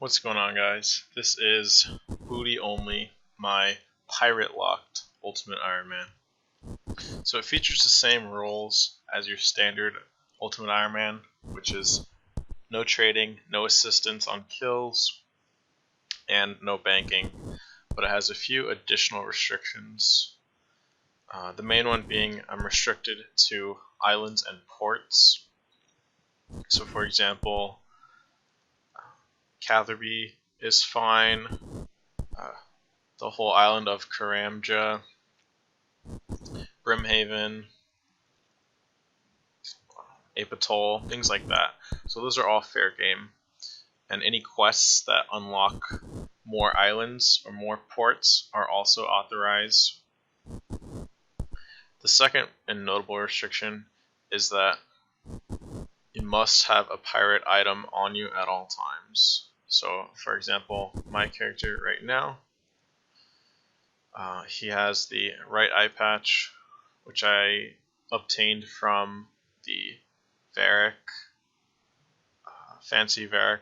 What's going on, guys? This is Booty Only, my pirate locked Ultimate Ironman. So it features the same rules as your standard Ultimate Ironman, which is no trading, no assistance on kills, and no banking, but it has a few additional restrictions. The main one being I'm restricted to islands and ports. So for example, Catherby is fine, the whole island of Karamja, Brimhaven, Apatoll, things like that. So those are all fair game. And any quests that unlock more islands or more ports are also authorized. The second and notable restriction is that you must have a pirate item on you at all times. So, for example, my character right now, he has the right eye patch, which I obtained from the Varric, Fancy Varric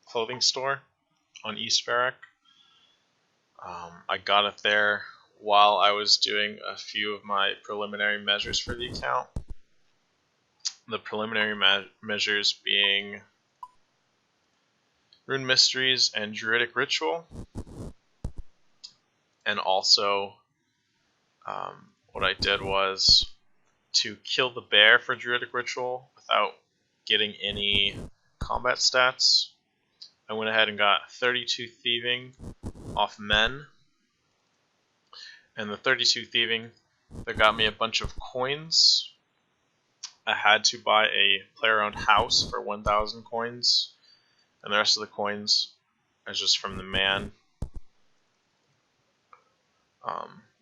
clothing store on East Varric. I got it there while I was doing a few of my preliminary measures for the account. The preliminary measures being Rune Mysteries and Druidic Ritual. And also, what I did was to kill the bear for Druidic Ritual without getting any combat stats. I went ahead and got 32 Thieving off Men. And the 32 Thieving, that got me a bunch of coins. I had to buy a player-owned house for 1,000 coins, and the rest of the coins is just from the man.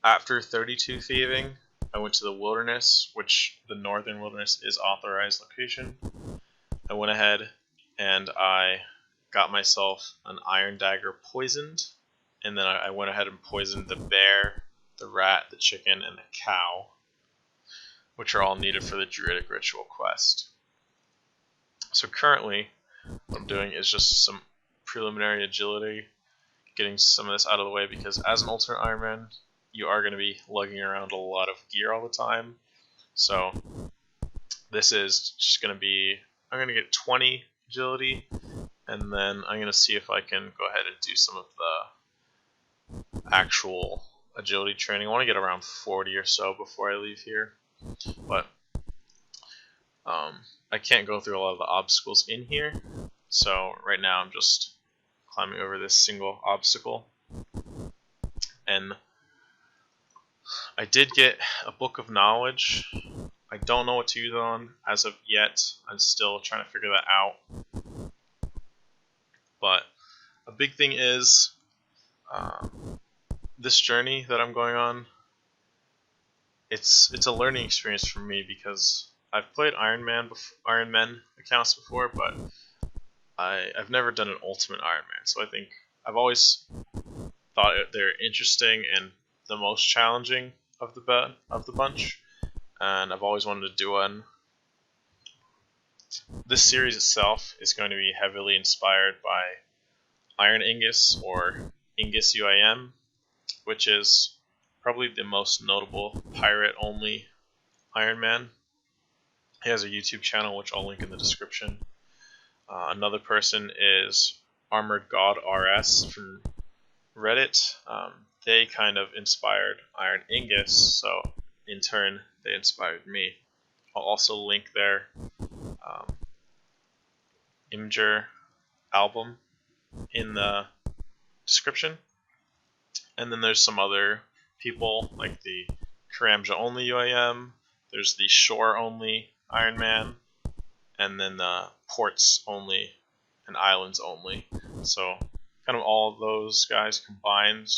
After 32 Thieving, I went to the Wilderness, which the Northern Wilderness is authorized location. I went ahead and I got myself an Iron Dagger poisoned, and then I went ahead and poisoned the bear, the rat, the chicken, and the cow, which are all needed for the Druidic Ritual quest. So currently, what I'm doing is just some preliminary agility, getting some of this out of the way, because as an Ultimate Ironman, you are going to be lugging around a lot of gear all the time. So this is just going to be, I'm going to get 20 agility, and then I'm going to see if I can go ahead and do some of the actual agility training. I want to get around 40 or so before I leave here. But I can't go through a lot of the obstacles in here, so right now I'm just climbing over this single obstacle. And I did get a book of knowledge. I don't know what to use it on as of yet. I'm still trying to figure that out. But a big thing is this journey that I'm going on. It's a learning experience for me because I've played Ironman accounts before, but I've never done an Ultimate Ironman. So I think I've always thought they're interesting and the most challenging of the bunch, and I've always wanted to do one. This series itself is going to be heavily inspired by Iron Ingus or Ingus UIM, which is probably the most notable pirate-only Ironman. He has a YouTube channel, which I'll link in the description. Another person is ArmouredGodRS from Reddit. They kind of inspired Iron Ingus, so in turn, they inspired me. I'll also link their Imgur album in the description. And then there's some other people like the Karamja only UIM, there's the shore only Ironman, and then the ports only and islands only. So kind of all of those guys combined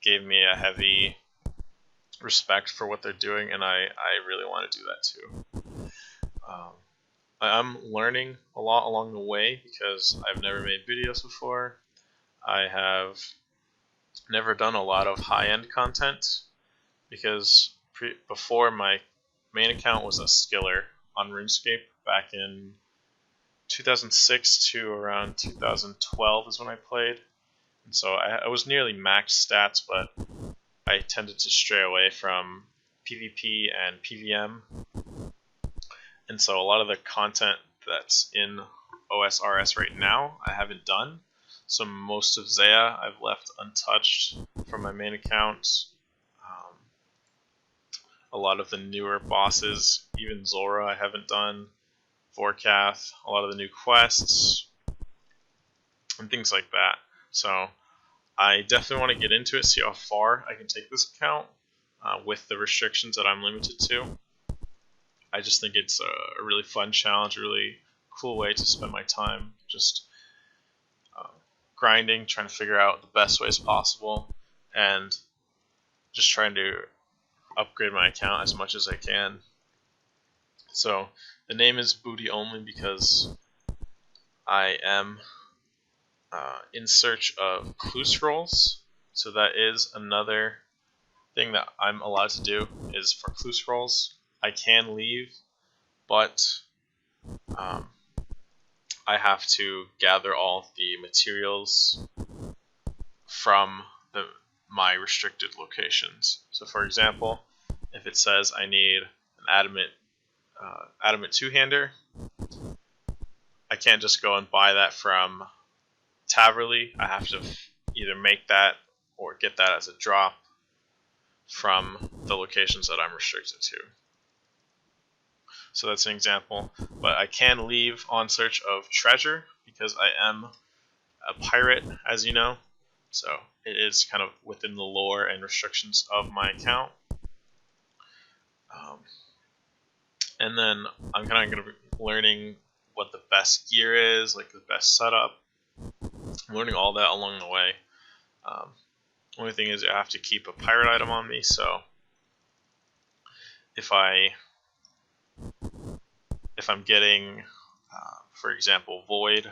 gave me a heavy respect for what they're doing, and I really want to do that too. I'm learning a lot along the way because I've never made videos before. I have never done a lot of high-end content because before my main account was a skiller on RuneScape back in 2006 to around 2012 is when I played. And so I was nearly max stats, but I tended to stray away from PvP and PvM. And so a lot of the content that's in OSRS right now, I haven't done. So most of Zaya I've left untouched from my main account. A lot of the newer bosses, even Zora, I haven't done. Vorkath, a lot of the new quests, and things like that. So I definitely want to get into it, see how far I can take this account with the restrictions that I'm limited to. I just think it's a really fun challenge, a really cool way to spend my time, just grinding, trying to figure out the best ways possible, and just trying to upgrade my account as much as I can. So the name is Booty Only because I am in search of clue scrolls. So that is another thing that I'm allowed to do, is for clue scrolls. I can leave, but I have to gather all the materials from my restricted locations. So for example, if it says I need an adamant two-hander, I can't just go and buy that from Taverly. I have to either make that or get that as a drop from the locations that I'm restricted to. So that's an example. But I can leave on search of treasure because I am a pirate, as you know. So it is kind of within the lore and restrictions of my account. And then I'm kind of going to be learning what the best gear is, like the best setup. I'm learning all that along the way. Only thing is I have to keep a pirate item on me, so if I'm getting, for example, Void,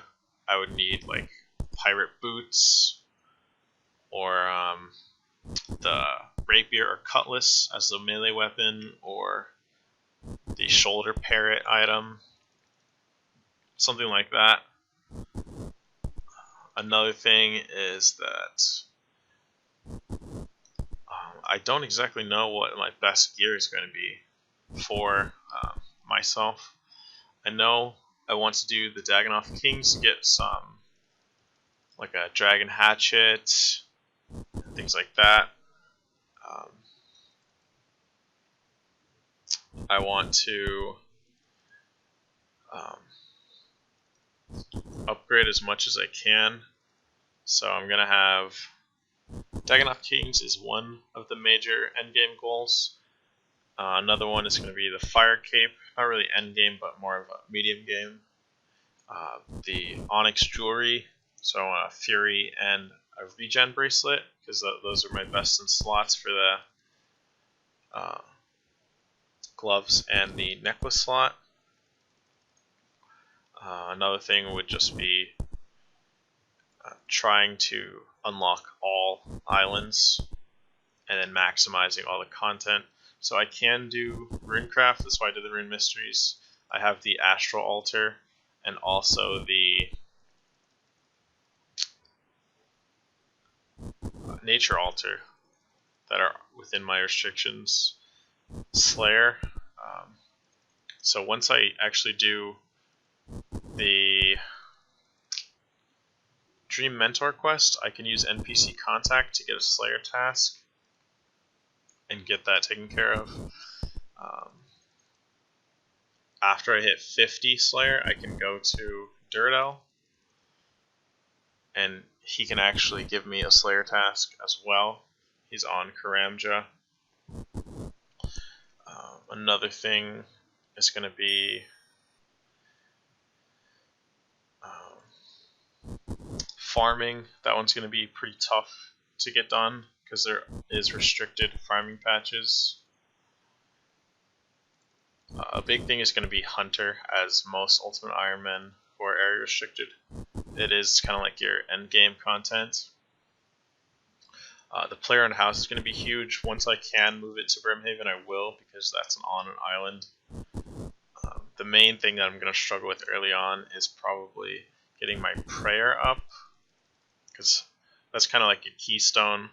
I would need like pirate boots or the rapier or cutlass as the melee weapon, or the shoulder parrot item, something like that. Another thing is that I don't exactly know what my best gear is going to be for myself. I know I want to do the Dagonoth Kings to get some, like a dragon hatchet, and things like that. I want to upgrade as much as I can. So I'm going to have Dagonoth Kings is one of the major endgame goals. Another one is going to be the Fire Cape, not really endgame, but more of a medium game. The Onyx Jewelry, so a Fury and a Regen Bracelet, because those are my best in slots for the gloves and the necklace slot. Another thing would just be trying to unlock all islands and then maximizing all the content. So I can do Runecraft, that's why I did the Rune Mysteries. I have the Astral Altar and also the Nature Altar that are within my restrictions. Slayer. So once I actually do the Dream Mentor quest, I can use NPC Contact to get a Slayer task and get that taken care of. After I hit 50 Slayer, I can go to Duradel, and he can actually give me a Slayer task as well. He's on Karamja. Another thing is going to be farming. That one's going to be pretty tough to get done because there is restricted farming patches. A big thing is going to be Hunter, as most Ultimate Ironmen who are area restricted. It is kind of like your end game content. The player in the house is going to be huge. Once I can move it to Brimhaven, I will, because that's on an island. the main thing that I'm going to struggle with early on is probably getting my prayer up, because that's kind of like a keystone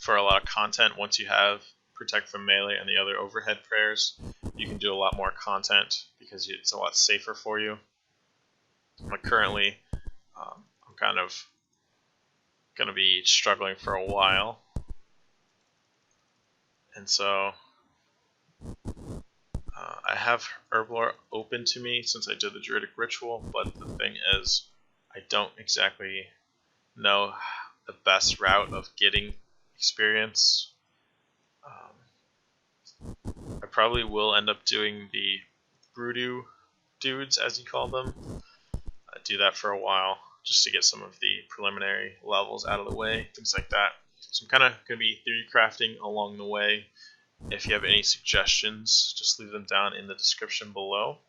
for a lot of content. Once you have Protect from Melee and the other overhead prayers, you can do a lot more content because it's a lot safer for you. But currently, I'm kind of going to be struggling for a while, and so I have Herblore open to me since I did the Druidic Ritual, but the thing is, I don't exactly know the best route of getting experience. I probably will end up doing the Brudu dudes, as you call them. I do that for a while just to get some of the preliminary levels out of the way, things like that. So I'm kind of going to be theory crafting along the way. If you have any suggestions, just leave them down in the description below.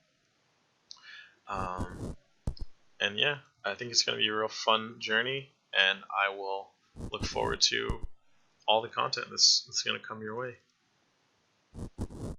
And yeah, I think it's going to be a real fun journey, and I will look forward to all the content that's going to come your way.